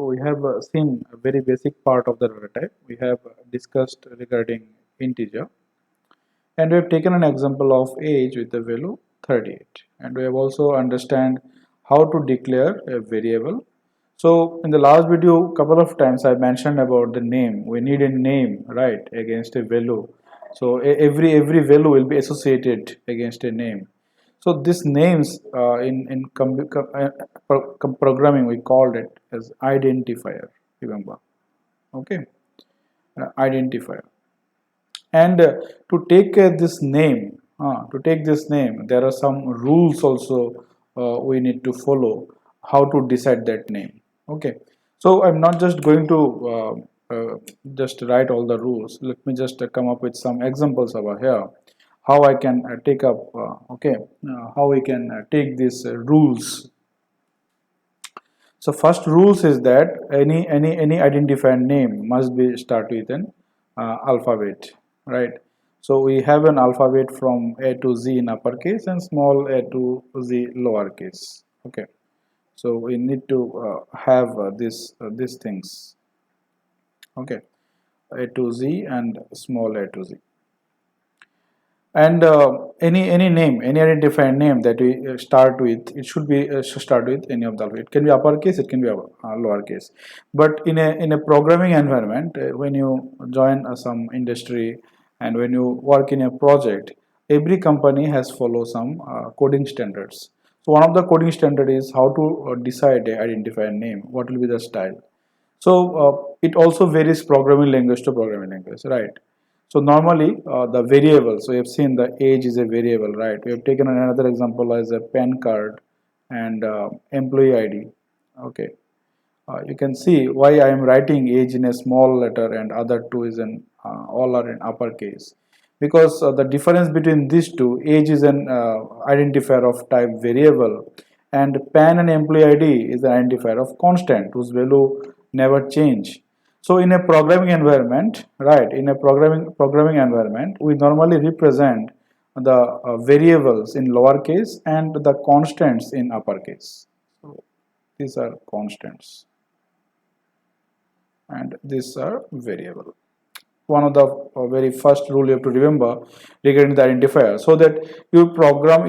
we have seen a very basic part of the data type. We have discussed regarding integer, and we have taken an example of age with the value 38, and we have also understand how to declare a variable. So in the last video, couple of times I mentioned about the name. We need a name, right, against a value. So every value will be associated against a name. So these names programming, we called it as identifier. Remember, okay, identifier. And to take this name, there are some rules also we need to follow how to decide that name. Okay, so I'm not just going to just write all the rules. Let me just come up with some examples over here how I can take up how we can take these rules. So first rules is that any identifier name must be start with an alphabet, right? So we have an alphabet from A to Z in uppercase and small a to Z lowercase. Okay, so we need to have these things. Okay, A to Z and small a to Z. And any name, any identifier name that we start with, it should be start with any of the alphabet. It can be uppercase, it can be lowercase. But in a programming environment, when you join some industry and when you work in a project, every company has follow some coding standards. So one of the coding standard is how to decide a identifier name. What will be the style? So it also varies programming language to programming language, right? So normally the variable, so you have seen the age is a variable, right? We have taken another example as a PAN card and employee ID. Okay, you can see why I am writing age in a small letter and other two is in all are in uppercase, because the difference between these two, age is an identifier of type variable, and PAN and employee ID is an identifier of constant whose value never change. So in a programming environment, right, in a programming environment, we normally represent the variables in lowercase and the constants in uppercase. So these are constants and these are variable. One of the very first rule you have to remember regarding the identifier, so that your program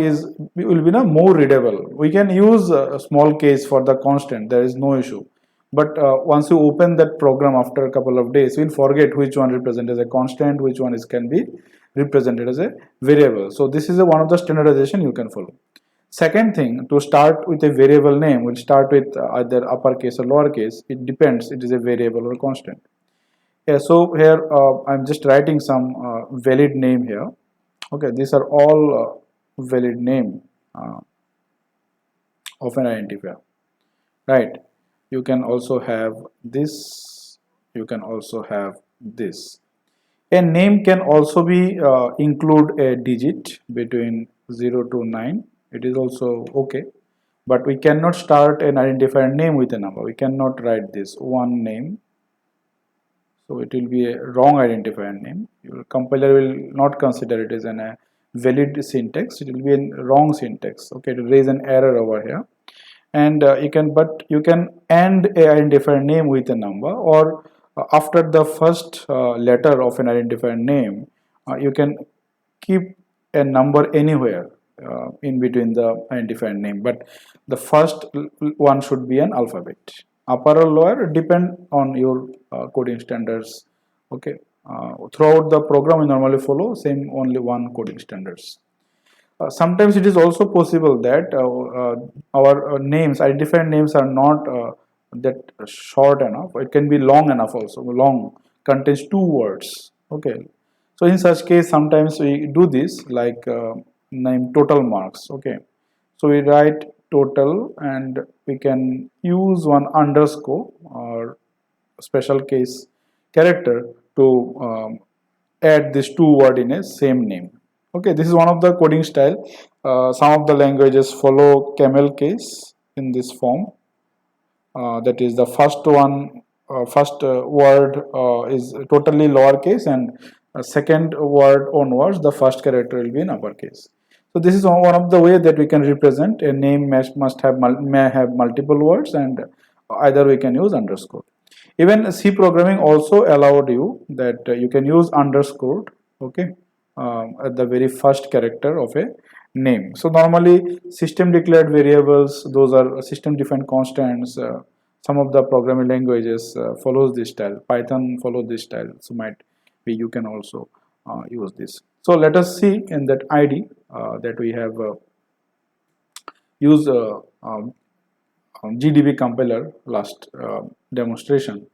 will be more readable. We can use a small case for the constant, there is no issue. But once you open that program after a couple of days, you'll forget which one represented as a constant, which one can be represented as a variable. So this is one of the standardization you can follow. Second thing, to start with a variable name, we'll start with either uppercase or lowercase. It depends, it is a variable or constant. Yeah, so here I'm just writing some valid name here. Okay, these are all valid name of an identifier, right? You can also have this, you can also have this. A name can also be include a digit between 0 to 9. It is also okay, but we cannot start an identifier name with a number. We cannot write this one name. So it will be a wrong identifier name. Your compiler will not consider it as a valid syntax. It will be a wrong syntax. Okay, to raise an error over here. And you can end a identifier name with a number, or after the first letter of an identifier name, you can keep a number anywhere in between the identifier name, but the first one should be an alphabet. Upper or lower depend on your coding standards. Okay, throughout the program we normally follow same only one coding standards. Sometimes it is also possible that our names, identifier names, are not that short enough. It can be long enough also. Long contains 2 words. Okay, so in such case, sometimes we do this like name total marks. Okay, so we write total and we can use one underscore or special case character to add this 2 word in a same name. Okay, this is one of the coding style. Some of the languages follow camel case in this form. That is the first one, word is totally lowercase, and second word onwards, the first character will be in uppercase. So this is one of the way that we can represent a name may have multiple words, and either we can use underscore. Even C programming also allowed you that you can use underscore, okay, at the very first character of a name. So normally system declared variables, those are system defined constants. Some of the programming languages follows this style. Python follows this style. So might be you can also use this. So let us see in that ID that we have used GDB compiler last demonstration.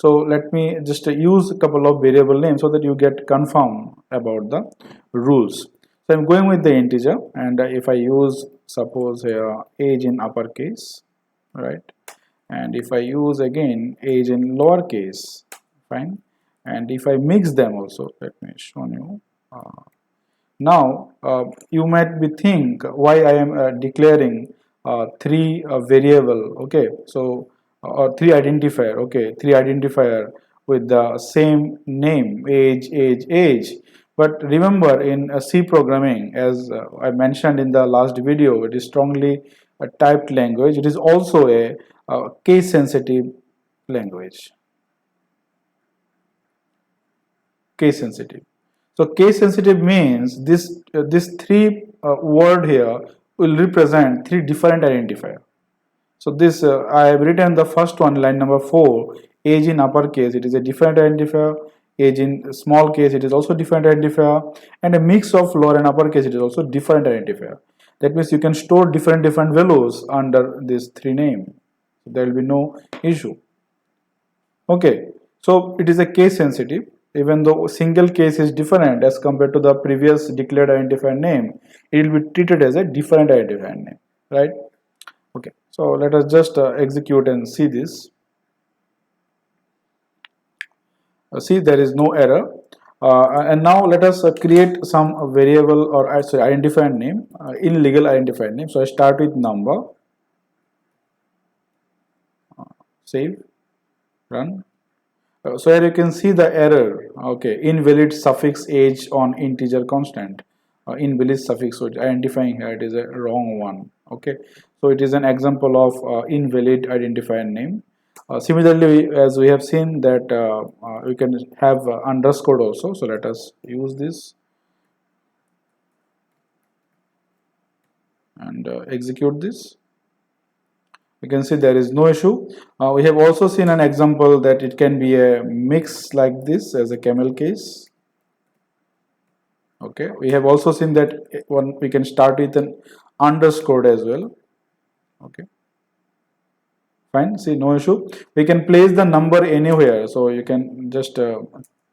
So let me just use a couple of variable names so that you get confirmed about the rules. So I'm going with the integer, and if I use suppose here age in uppercase, right, and if I use again age in lowercase, fine, and if I mix them also, let me show you. Now you might be think why I am declaring three variable, okay, so or three identifier, okay, three identifier with the same name, age. But remember in C programming, as I mentioned in the last video, it is strongly a typed language. It is also a case sensitive language. Case sensitive. So case sensitive means this three word here will represent three different identifier. So this I have written the first one, line number 4, age in uppercase, it is a different identifier. Age in small case, it is also different identifier, and a mix of lower and uppercase, it is also different identifier. That means you can store different values under this three name. There will be no issue. Okay, so it is a case sensitive. Even though single case is different as compared to the previous declared identifier name, it will be treated as a different identifier name, right? Okay, so let us just execute and see this. See, there is no error. And now let us create some variable or sorry, identifier name in legal identifier name. So I start with number, save, run. So here you can see the error, okay, invalid suffix age on integer constant. Invalid suffix, so identifying here it is a wrong one, okay. So it is an example of invalid identifier name. Similarly, as we have seen that we can have underscore also, so let us use this and execute this. You can see there is no issue. We have also seen an example that it can be a mix like this as a camel case. Okay, we have also seen that one we can start with an underscore as well. Okay, fine, see, no issue. We can place the number anywhere, so you can just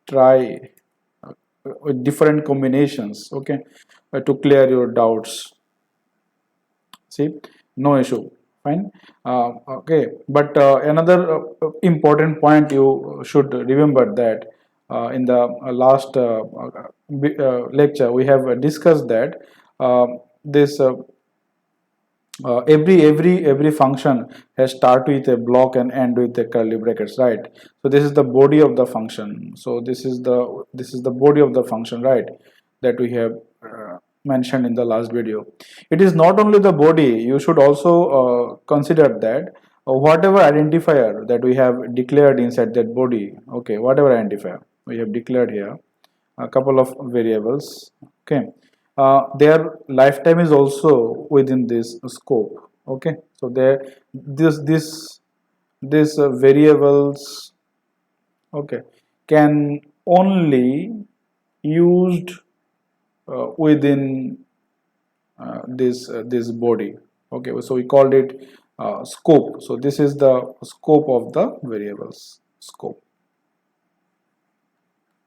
try with different combinations, okay, to clear your doubts. See, no issue, fine. Okay, but another important point you should remember that in the last lecture we have discussed that this every function has start with a block and end with a curly brackets, right? So this is the body of the function. So this is the body of the function, right, that we have mentioned in the last video. It is not only the body, you should also consider that whatever identifier that we have declared inside that body, okay, whatever identifier we have declared here, a couple of variables, okay, their lifetime is also within this scope, okay. So there this variables, okay, can only used within this body, okay. So we called it scope. So this is the scope of the variables, scope,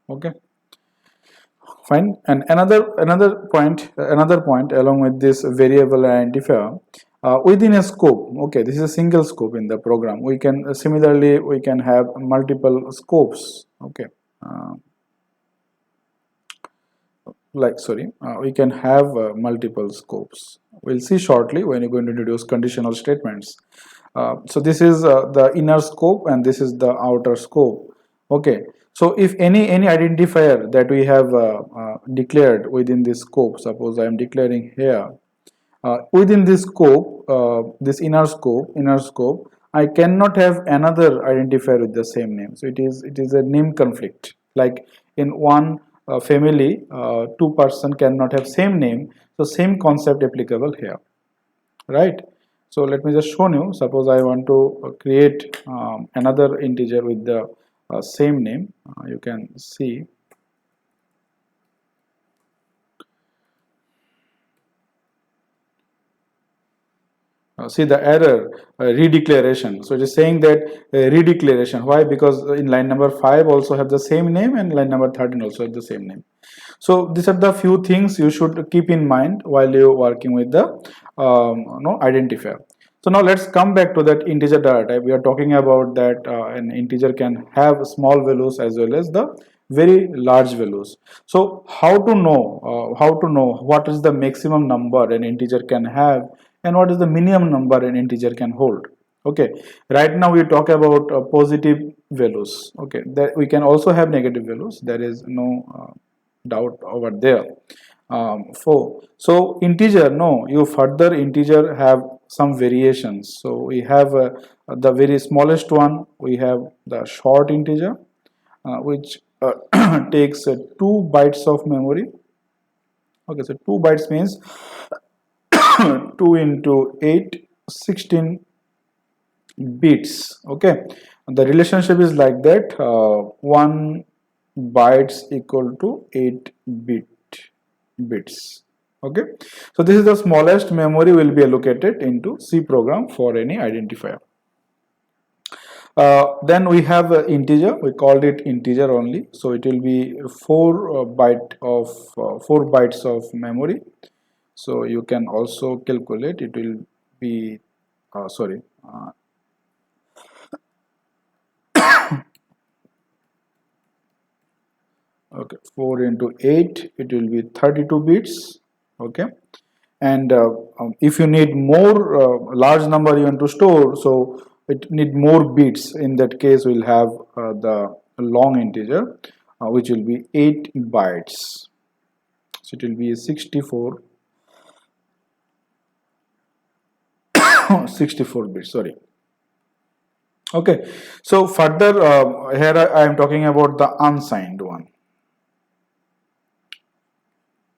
okay, fine. And another point along with this variable identifier, within a scope, okay, this is a single scope in the program. We can similarly we can have multiple scopes, okay. We can have multiple scopes. We'll see shortly when you're going to introduce conditional statements. So this is the inner scope and this is the outer scope, okay. So if any identifier that we have declared within this scope, suppose I am declaring here within this scope, this inner scope, I cannot have another identifier with the same name. So it is a name conflict. Like in one family, two person cannot have same name. So same concept applicable here, right? So let me just show you. Suppose I want to create another integer with the same name. You can see. See the error, redeclaration. So it is saying that redeclaration. Why? Because in line number 5 also have the same name, and line number 13 also have the same name. So these are the few things you should keep in mind while you're working with the identifier. So now let's come back to that integer data type. We are talking about that an integer can have small values as well as the very large values. So how to know what is the maximum number an integer can have and what is the minimum number an integer can hold. Okay, right now we talk about positive values. Okay, that we can also have negative values. There is no doubt over there. So integer, no, you further integer have some variations. So we have the very smallest one, we have the short integer, which takes 2 bytes of memory. Okay, so 2 bytes means 2 into 8, 16 bits. Okay, the relationship is like that. 1 bytes equal to 8 bits. Okay, so this is the smallest memory will be allocated into C program for any identifier. Then we have integer. We called it integer only, so it will be 4 bytes of memory. So you can also calculate. It will be sorry. Okay, 4 into 8, it will be 32 bits. Okay, and if you need more large number you want to store, so it need more bits. In that case, we'll have the long integer, which will be 8 bytes. So it will be 64 bits. Sorry. Okay, so further here I am talking about the unsigned one.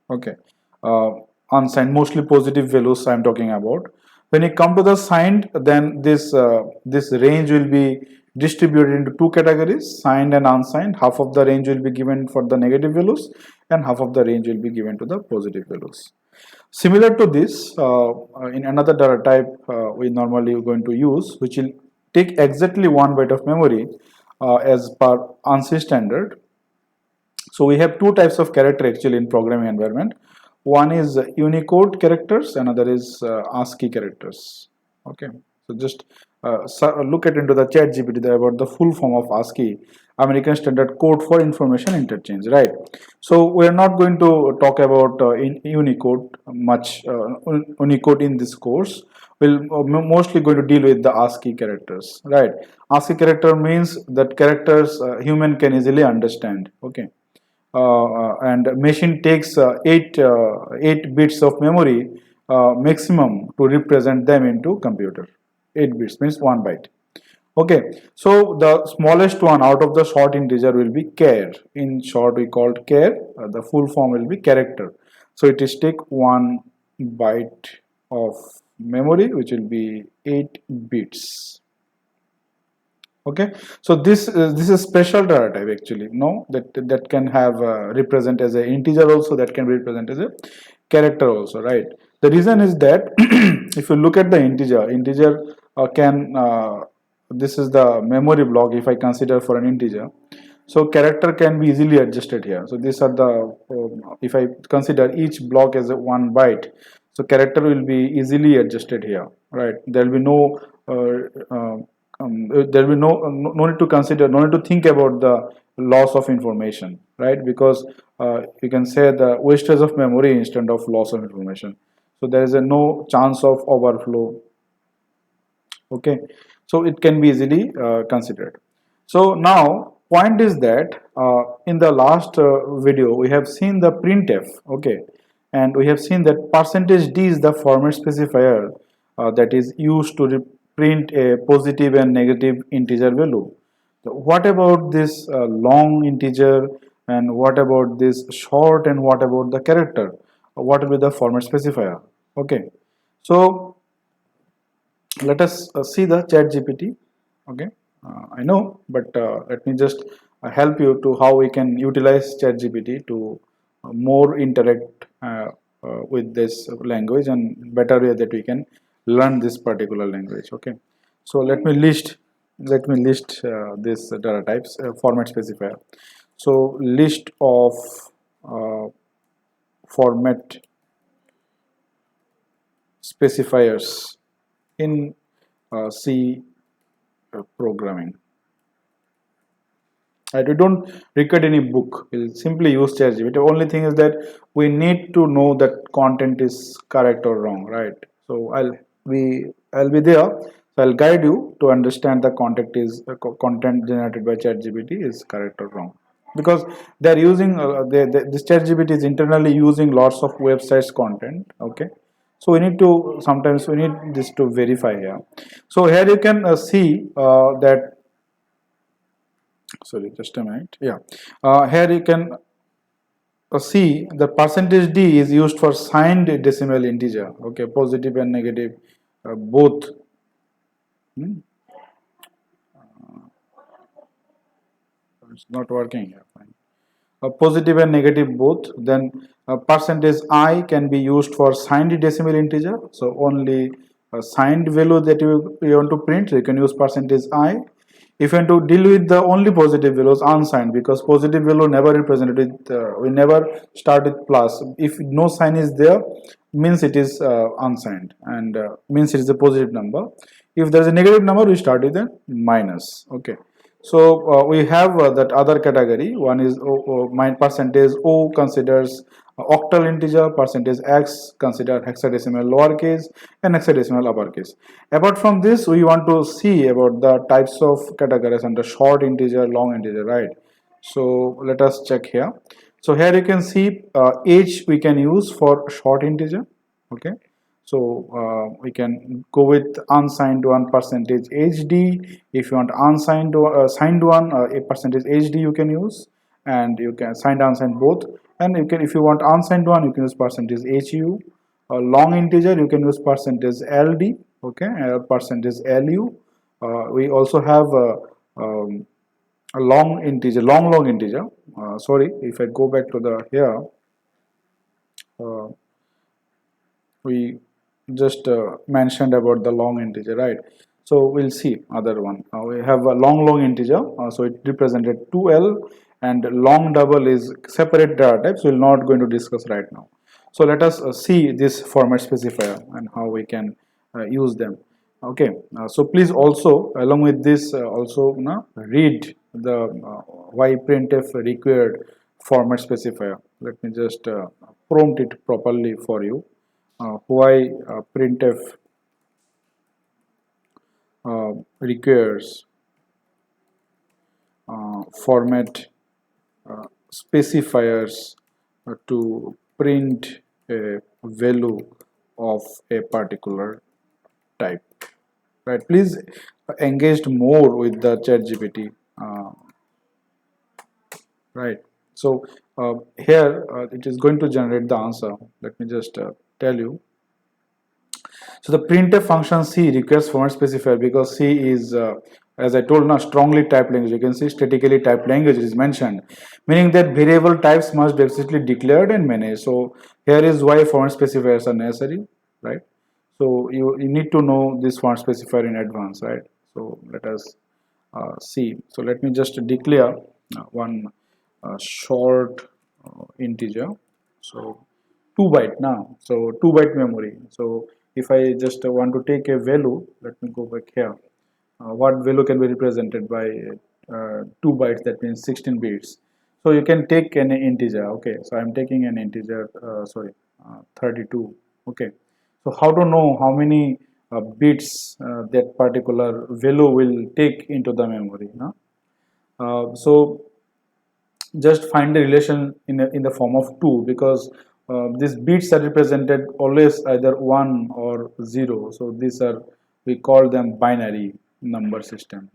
Okay, unsigned, mostly positive values I am talking about. When you come to the signed, then this range will be distributed into 2 categories: signed and unsigned. Half of the range will be given for the negative values, and half of the range will be given to the positive values. Similar to this, in another data type we normally are going to use, which will take exactly 1 byte of memory as per ANSI standard. So we have 2 types of character actually in programming environment. One is Unicode characters, another is ASCII characters. Okay, so just look at into the chat GPT about the full form of ASCII, American Standard Code for Information Interchange, right? So we are not going to talk about in Unicode much, Unicode in this course. We'll mostly going to deal with the ASCII characters, right? ASCII character means that characters human can easily understand. Okay, and machine takes 8 bits of memory maximum to represent them into computer. 8 bits means 1 byte. Okay, so the smallest one out of the short integer will be char. In short, we called char. The full form will be character. So it is take 1 byte of memory, which will be 8 bits. Okay, so this is special data type actually. No, that can have represent as an integer also, that can be represent as a character also, right? The reason is that if you look at the integer can this is the memory block if I consider for an integer. So character can be easily adjusted here. So these are the if I consider each block as a 1 byte, so character will be easily adjusted here, right? There will be no there will be no need to consider, no need to think about the loss of information, right? Because you can say the wastage of memory instead of loss of information. So there is a no chance of overflow. Okay, so it can be easily considered. So now point is that in the last video we have seen the printf. Okay, and we have seen that percentage %d is the format specifier that is used to print a positive and negative integer value. So what about this long integer, and what about this short, and what about the character? What will be the format specifier? Okay, so let us see the chat gpt. Okay, I know, but let me just help you to how we can utilize chat gpt to more interact with this language, and better way that we can learn this particular language. Okay, so let me list this data types, format specifier. So list of uh, format specifiers in C programming. Right, we don't record any book. We'll simply use ChatGPT. The only thing is that we need to know that content is correct or wrong, right? So I'll be there. So I'll guide you to understand the content is content generated by ChatGPT is correct or wrong, because they're using this ChatGPT is internally using lots of websites content. Okay, so we need to sometimes we need this to verify here. So here you can see that, sorry, just a minute. Yeah, here you can see the percentage d is used for signed decimal integer. Okay, positive and negative both. Hmm? It's not working here. Fine. Positive and negative both. Then percentage I can be used for signed decimal integer. So only a signed value that you want to print, you can use percentage I. If you want to deal with the only positive values, unsigned, because positive value never represented with we never start with plus. If no sign is there, means it is unsigned, and means it is a positive number. If there is a negative number, we start with a minus. Okay, so we have that other category. One is my percentage O considers octal integer, percentage X consider hexadecimal lowercase, and hexadecimal uppercase. Apart from this, we want to see about the types of categories under short integer, long integer, right? So let us check here. So here you can see H we can use for short integer. Okay, so we can go with unsigned one percentage HD. If you want unsigned signed one, a percentage HD you can use, and you can signed unsigned both. And you can, if you want unsigned one, you can use percentage HU. Long integer you can use percentage LD. Okay, percentage LU. We also have a long integer, long integer. Sorry, if I go back to the here. Uh, we just mentioned about the long integer, right? So we'll see other one. We have a long integer, so it represented 2L, and long double is separate data types. We're not going to discuss right now. So let us see this format specifier and how we can use them. Okay, so please also along with this also read the why printf required format specifier. Let me just prompt it properly for you. Why printf requires format specifiers to print a value of a particular type, right? Please engage more with the chat gpt, right? So here it is going to generate the answer. Let me just tell you. So the printf function C requires format specifier because C is, as I told now, strongly typed language. You can see statically typed language is mentioned, meaning that variable types must be explicitly declared and managed. So here is why format specifiers are necessary, right? So you need to know this format specifier in advance, right? So let us see. So let me just declare one short integer. So 2 byte now. So 2 byte memory. So if I just want to take a value, let me go back here. What value can be represented by 2 bytes? That means 16 bits. So you can take an integer. Okay, so I'm taking an integer. 32. Okay. So how to know how many bits that particular value will take into the memory? No? So just find the relation in the form of 2, because these bits are represented always either 1 or 0. So these are we call them binary number system.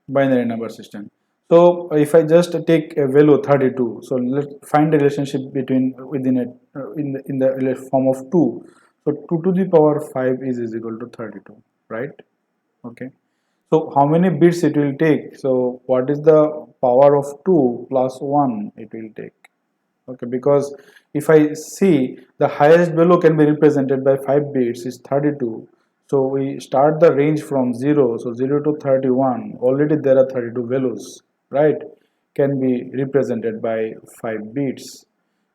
Binary number system. So if I just take a value 32, so let's find the relationship between within it in the form of 2. So 2 to the power 5 is equal to 32, right? Okay. So how many bits it will take? So what is the power of 2 plus 1 it will take? Okay, because if I see the highest value can be represented by 5 bits is 32. So we start the range from 0, so 0 to 31, already there are 32 values, right, can be represented by 5 bits.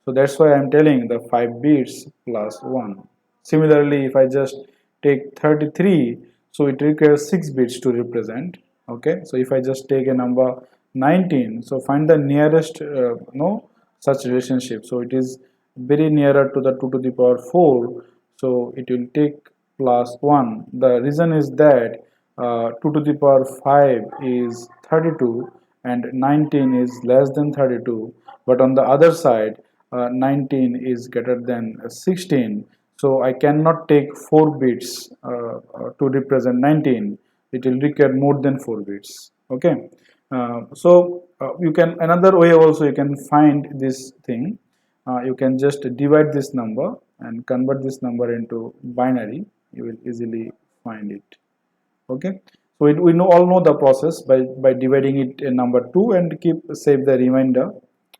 So that's why I'm telling the 5 bits plus 1. Similarly, if I just take 33, so it requires 6 bits to represent. Okay, so if I just take a number 19, so find the nearest no such relationship. So it is very nearer to the 2 to the power 4, so it will take plus 1. The reason is that 2 to the power 5 is 32 and 19 is less than 32, but on the other side 19 is greater than 16, so I cannot take 4 bits to represent 19. It will require more than 4 bits. Okay, you can, another way also you can find this thing. You can just divide this number and convert this number into binary. You will easily find it. Okay, so we know, all know the process by dividing it in number 2 and keep save the remainder.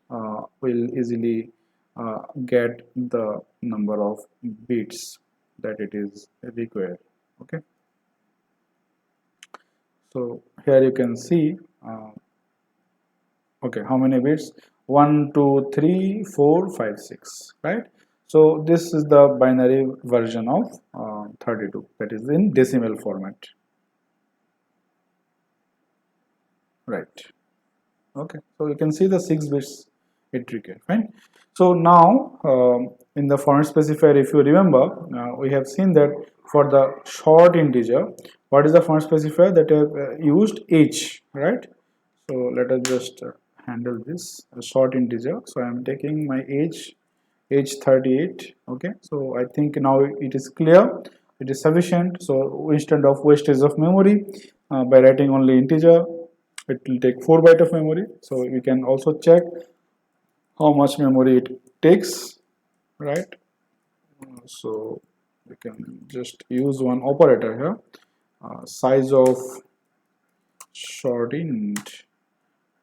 Will easily get the number of bits that it is required. Okay, so here you can see okay, how many bits? 1 2 3 4 5 6, right? So this is the binary version of 32, that is in decimal format, right? Okay, so you can see the 6 bits it required, right? So now in the format specifier, if you remember, we have seen that for the short integer, what is the format specifier that have used h, right? So let us just handle this short integer. So I am taking my age 38. Okay, so I think now it is clear, it is sufficient. So instead of wastage of memory, by writing only integer, it will take 4 byte of memory. So you can also check how much memory it takes, right? So you can just use one operator here, size of short int.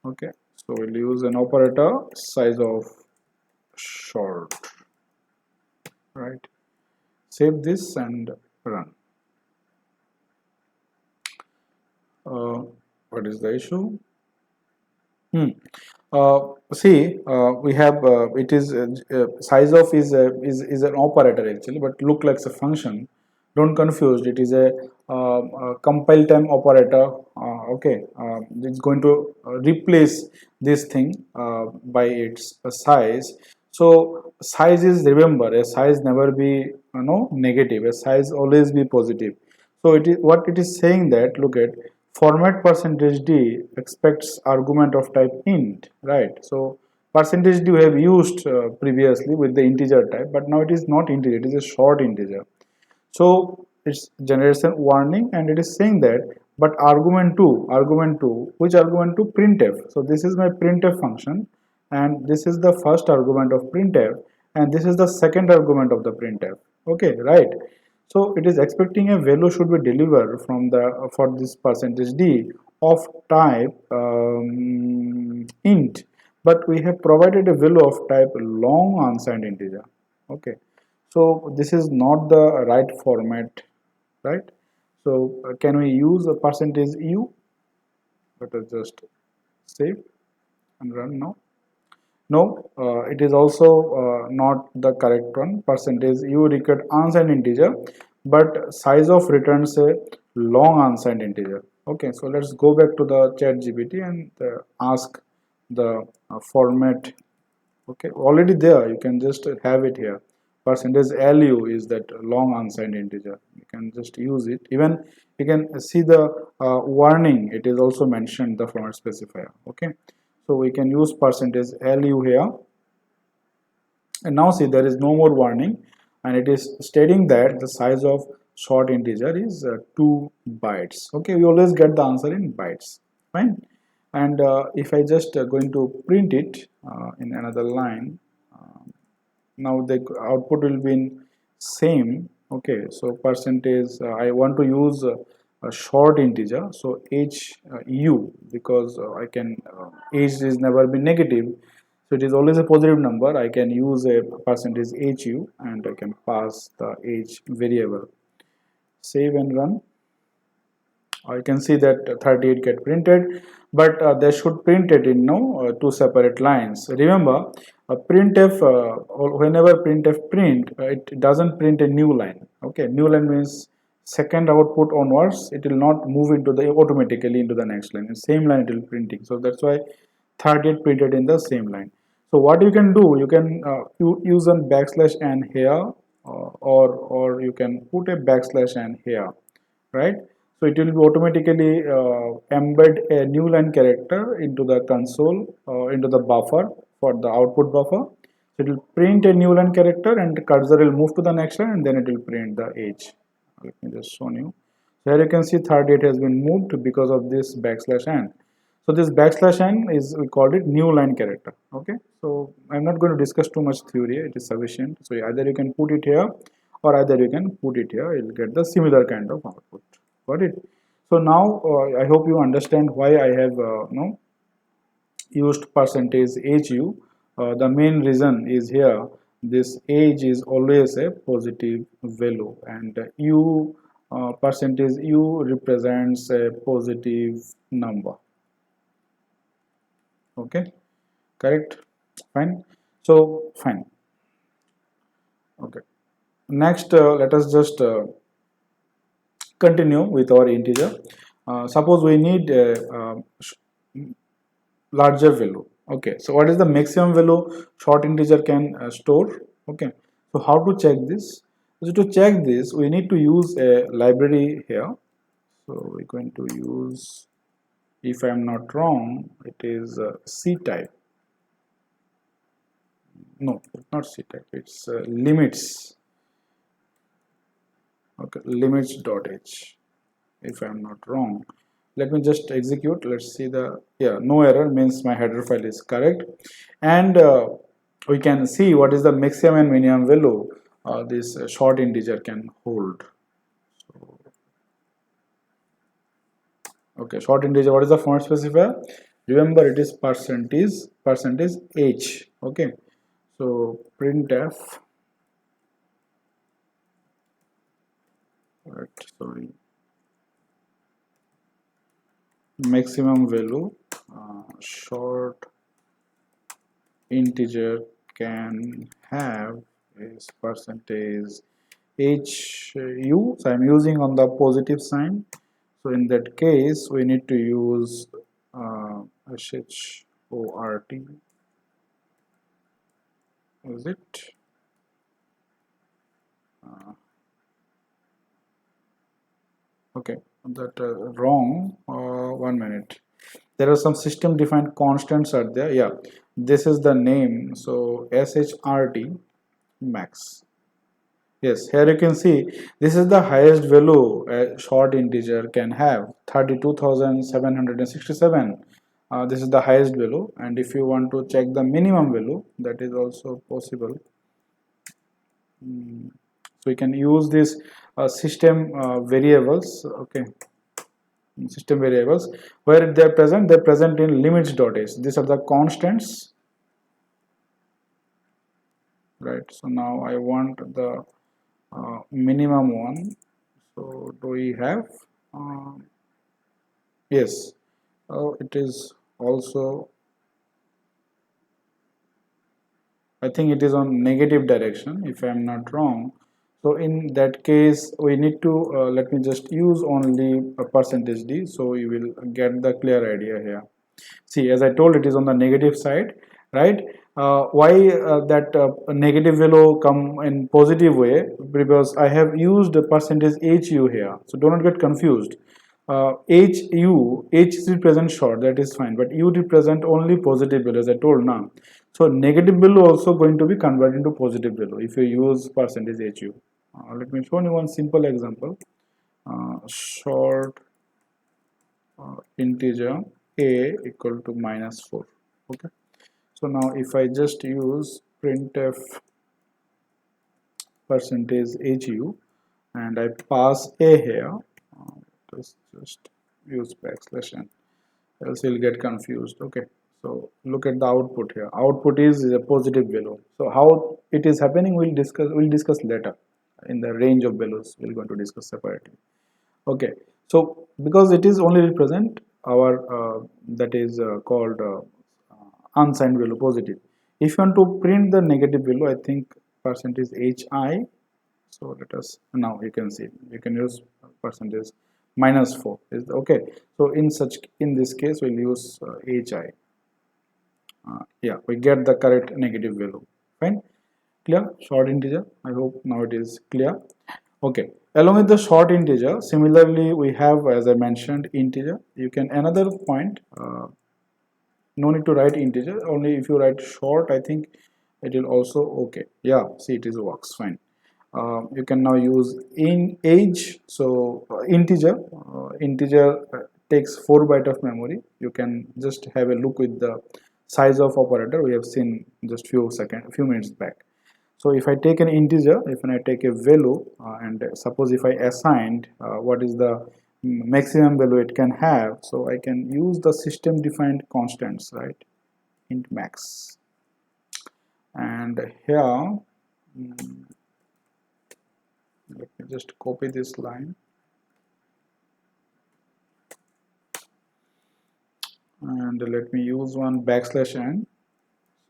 Okay, so we'll use an operator size of short, right? Save this and run. What is the issue? See, we have it is size of is an operator actually, but look like a function. Don't confuse. It is a compile time operator. Okay, it's going to replace this thing by its size. So size is, remember, a size never be negative. A size always be positive. So it is what it is saying that, look at, format percentage d expects argument of type int, right? So percentage d we have used previously with the integer type, but now it is not integer, it is a short integer. So it's generation warning, and it is saying that, but argument 2, which argument to printf. So this is my printf function, and this is the first argument of printf, and this is the second argument of the printf. Okay, right? So it is expecting a value should be delivered from the for this percentage d of type int, but we have provided a value of type long unsigned integer. Okay, so this is not the right format, right? So can we use a percentage u? Let us just save and run now. No, it is also not the correct one. Percentage u required unsigned integer, but size of returns a long unsigned integer. Okay, so let's go back to the chat gpt and ask the format. Okay, already there, you can just have it here. Percentage lu is that long unsigned integer, you can just use it. Even you can see the warning, it is also mentioned the format specifier. Okay, so we can use percentage lu here, And now see, there is no more warning, and it is stating that the size of short integer is 2 bytes. Okay, we always get the answer in bytes. Fine. And if I just going to print it in another line, now the output will be in same. Okay, so percentage, I want to use a short integer, so hu, because I can age is never be negative, so it is always a positive number. I can use a percentage hu and I can pass the age variable. Save and run. You can see that 38 get printed, but they should print it in two separate lines. Remember, printf, whenever printf print, it doesn't print a new line. Okay, new line means second output onwards it will not move into the automatically into the next line. The same line it will printing. So that's why 38 printed in the same line. So what you can do, you can use a backslash n here, or you can put a backslash n here, right? So it will be automatically embed a new line character into the console, into the buffer for the output buffer. So it will print a new line character and the cursor will move to the next line and then it will print the age. Let me just show you. So here you can see 38 has been moved because of this backslash n. So this backslash n is, we called it new line character. Okay, so I'm not going to discuss too much theory, it is sufficient. So either you can put it here or either you can put it here, you'll get the similar kind of output. Got it? So now I hope you understand why I have used percentage hu. The main reason is here, this age is always a positive value, and u, percentage u represents a positive number. Okay, correct? Fine. So fine. Okay, next let us just continue with our integer. Suppose we need a larger value. Okay, so what is the maximum value short integer can store? Okay, so how to check this? So to check this, we need to use a library here. So we're going to use, if I'm not wrong, it is C type. No, it's not C type, it's limits. Okay, limits.h, if I'm not wrong. Let me just execute. Let's see the, yeah, no error means my header file is correct. And we can see what is the maximum and minimum value this short integer can hold. So, okay, short integer, what is the format specifier? Remember, it is percentage h. Okay, so printf, right, sorry, maximum value short integer can have is percentage hu. So I'm using on the positive sign. So in that case, we need to use short. Is it? Okay, that wrong. 1 minute. There are some system defined constants are there. Yeah, this is the name. So shrt max. Yes, here you can see this is the highest value a short integer can have, 32,767. This is the highest value, and if you want to check the minimum value, that is also possible. So we can use this system variables. Okay, system variables where they're present in limits.h. These are the constants, right? So now I want the minimum one. So do we have yes, it is also, I think it is on negative direction if I am not wrong. So in that case we need to let me just use only a percentage d, so you will get the clear idea here. See, as I told, it is on the negative side, right? Why that negative value come in positive way? Because I have used the percentage hu here, so do not get confused. H represent short, that is fine, but u represent only positive value, as I told now. So negative value also going to be converted into positive value if you use percentage HU. Let me show you one simple example. Short integer a equal to -4. Okay. So now if I just use printf percentage HU and I pass a here, just use backslash n, else you'll get confused. Okay, so look at the output here. Output is a positive value. So how it is happening, we'll discuss later. In the range of values we're going to discuss separately. Okay, so because it is only represent our that is called unsigned value positive. If you want to print the negative value, I think percentage hi. So let us, now you can see you can use percentage -4 is okay. So in this case we'll use hi. Yeah, we get the correct negative value. Fine, clear? Short integer, I hope now it is clear. Okay, along with the short integer, similarly we have, as I mentioned, integer. You can, another point, no need to write integer, only if you write short, I think it will also okay. Yeah, see, it is works fine. You can now use in age. So integer takes 4 byte of memory. You can just have a look with the size of operator we have seen just few minutes back. So if I take an integer, if I take a value, and suppose if I assigned what is the maximum value it can have, so I can use the system defined constants, right? Int max. And here, let me just copy this line and let me use one backslash n.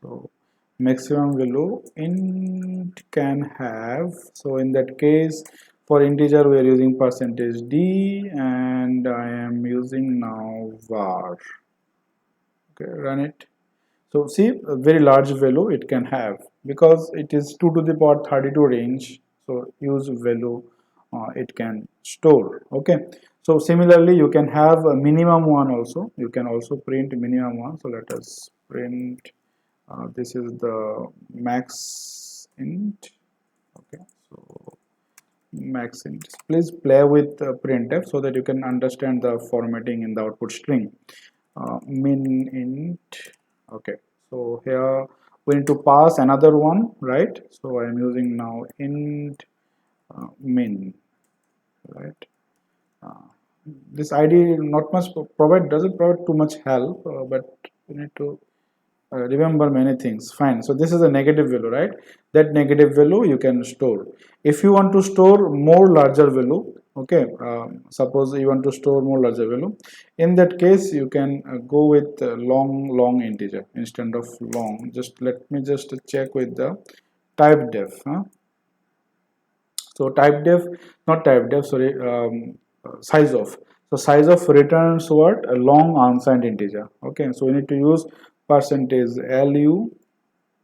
So maximum value int can have, so in that case for integer we are using percentage d and I am using now var. Okay, run it. So see, a very large value it can have because it is 2 to the power 32 range. So use value it can store. Okay. So similarly, you can have a minimum one also. You can also print minimum one. So let us print. This is the max int. Okay. So max int. Please play with printf so that you can understand the formatting in the output string. Min int. Okay, so here we need to pass another one, right? So I am using now int min, right? uh, this id not much doesn't provide too much help, but we need to remember many things. Fine, so this is a negative value, right? That negative value you can store. If you want to store more larger value, okay, suppose you want to store more larger value, in that case you can go with long integer instead of long. Just let me just check with the type def, huh? So type def, not type def, sorry, sizeof. So sizeof returns what? A long unsigned integer. Okay, so we need to use percentage lu.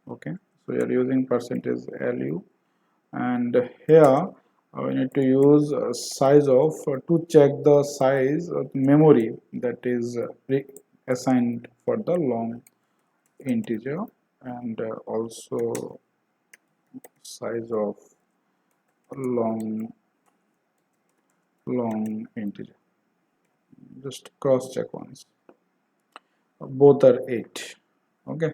Okay, so we are using percentage lu, and here we need to use sizeof to check the size of memory that is assigned for the long integer, and also size of long integer. Just cross check once. Both are 8. Okay,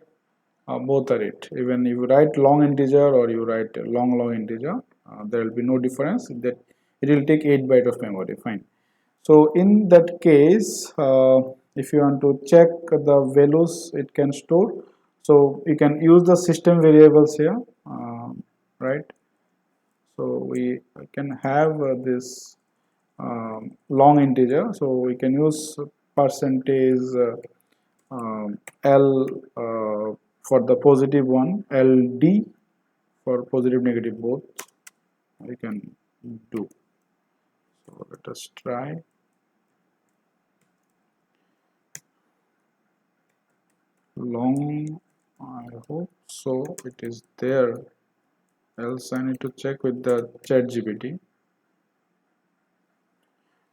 both are 8. Even if you write long integer or you write long integer, there will be no difference. That it will take 8 byte of memory. Fine. So in that case, if you want to check the values it can store, so you can use the system variables here, right? So we can have this long integer, so we can use percentage L for the positive one, LD for positive negative both we can do. So let us try. Long, I hope so it is there, else I need to check with the chat GPT.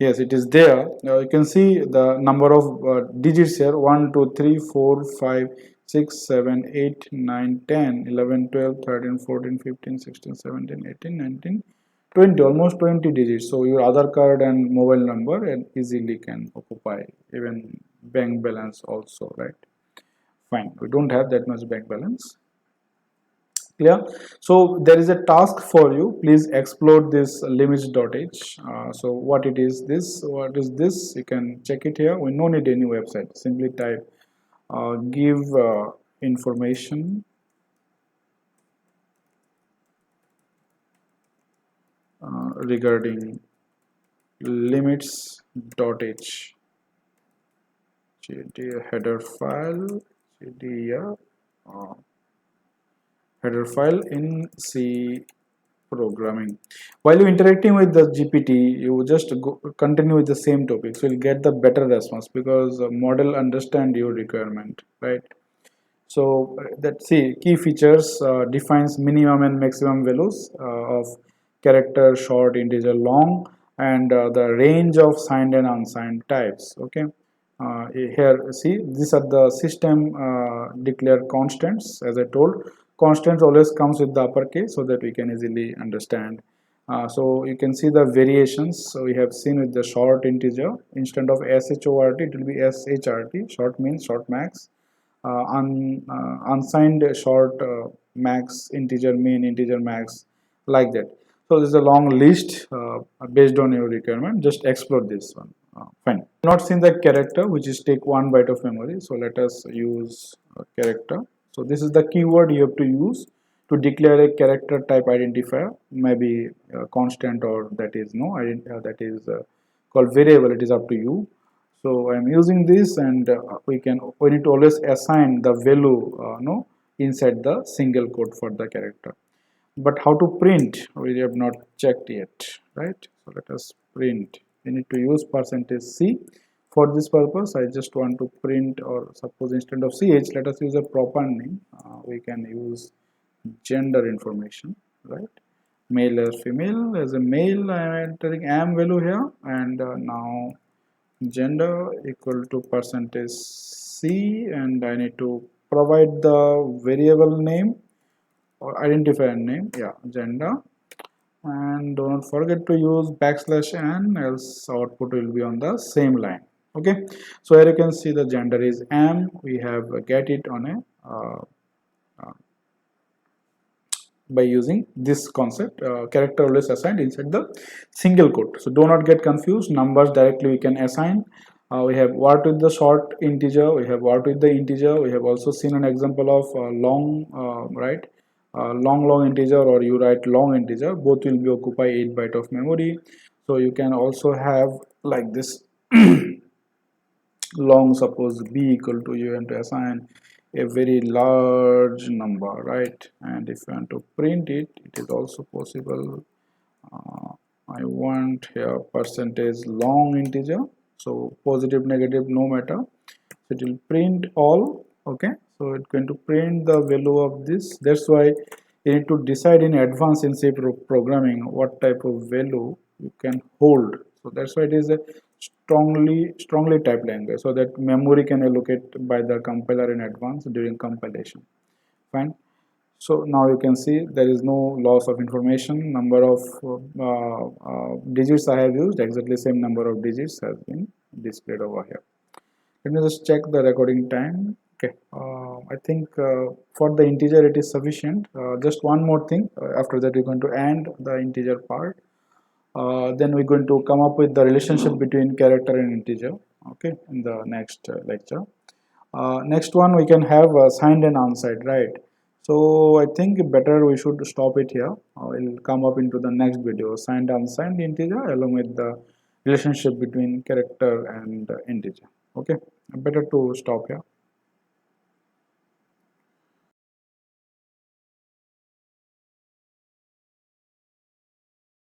Yes, it is there. You can see the number of digits here: 1, 2, 3, 4, 5, 6, 7, 8, 9, 10, 11, 12, 13, 14, 15, 16, 17, 18, 19, 20, almost 20 digits. So your Aadhaar card and mobile number and easily can occupy, even bank balance also, right? Fine, we don't have that much bank balance. Clear? So there is a task for you. Please explore this limits.h. So what is this, you can check it here. We no need any website, simply type give information regarding limits.h. Header file, yeah, uh, header file in C programming. While you interacting with the GPT, you just continue with the same topics. You'll get the better response because the model understand your requirement, right? So that see key features defines minimum and maximum values of character, short, integer, long, and the range of signed and unsigned types. Okay. Here see these are the system declared constants. As I told, constants always comes with the uppercase so that we can easily understand. So you can see the variations. So we have seen with the short integer, instead of short it will be shrt. Short means short max, unsigned short max, integer mean, integer max, like that. So this is a long list based on your requirement. Just explore this one. Fine. Not seen the character, which is take 1 byte of memory. So let us use character. So this is the keyword you have to use to declare a character type identifier, maybe constant, or that is no that is called variable. It is up to you. So I'm using this, and we need to always assign the value no inside the single quote for the character. But how to print, we have not checked yet, right? So let us print. We need to use percentage %c. For this purpose I just want to print, or suppose instead of ch, let us use a proper name. We can use gender information, right? Male or female. As a male I am entering am value here, and now gender equal to percentage %c, and I need to provide the variable name or identifier name, yeah, gender. And do not forget to use \n, else output will be on the same line. Okay, so here you can see the gender is am. We have get it on a by using this concept, character always assigned inside the single quote. So do not get confused. Numbers directly we can assign. We have word with the short integer, we have word with the integer. We have also seen an example of long, right? Long integer, or you write long integer, both will be occupy 8 byte of memory. So you can also have like this long, suppose b equal to, you want to assign a very large number, right? And if you want to print it, it is also possible. I want here percentage long integer, so positive, negative, no matter. So it will print all. Okay, so it's going to print the value of this. That's why you need to decide in advance in C programming what type of value you can hold. So that's why it is a strongly typed language, so that memory can allocate by the compiler in advance during compilation. Fine. So now you can see there is no loss of information. Number of digits I have used, exactly same number of digits has been displayed over here. Let me just check the recording time. Okay, I think for the integer it is sufficient. Just one more thing. After that we're going to end the integer part. Then we're going to come up with the relationship between character and integer. Okay, in the next lecture. Next one we can have signed and unsigned, right? So I think better we should stop it here. We'll come up into the next video, signed unsigned integer along with the relationship between character and integer. Okay, better to stop here.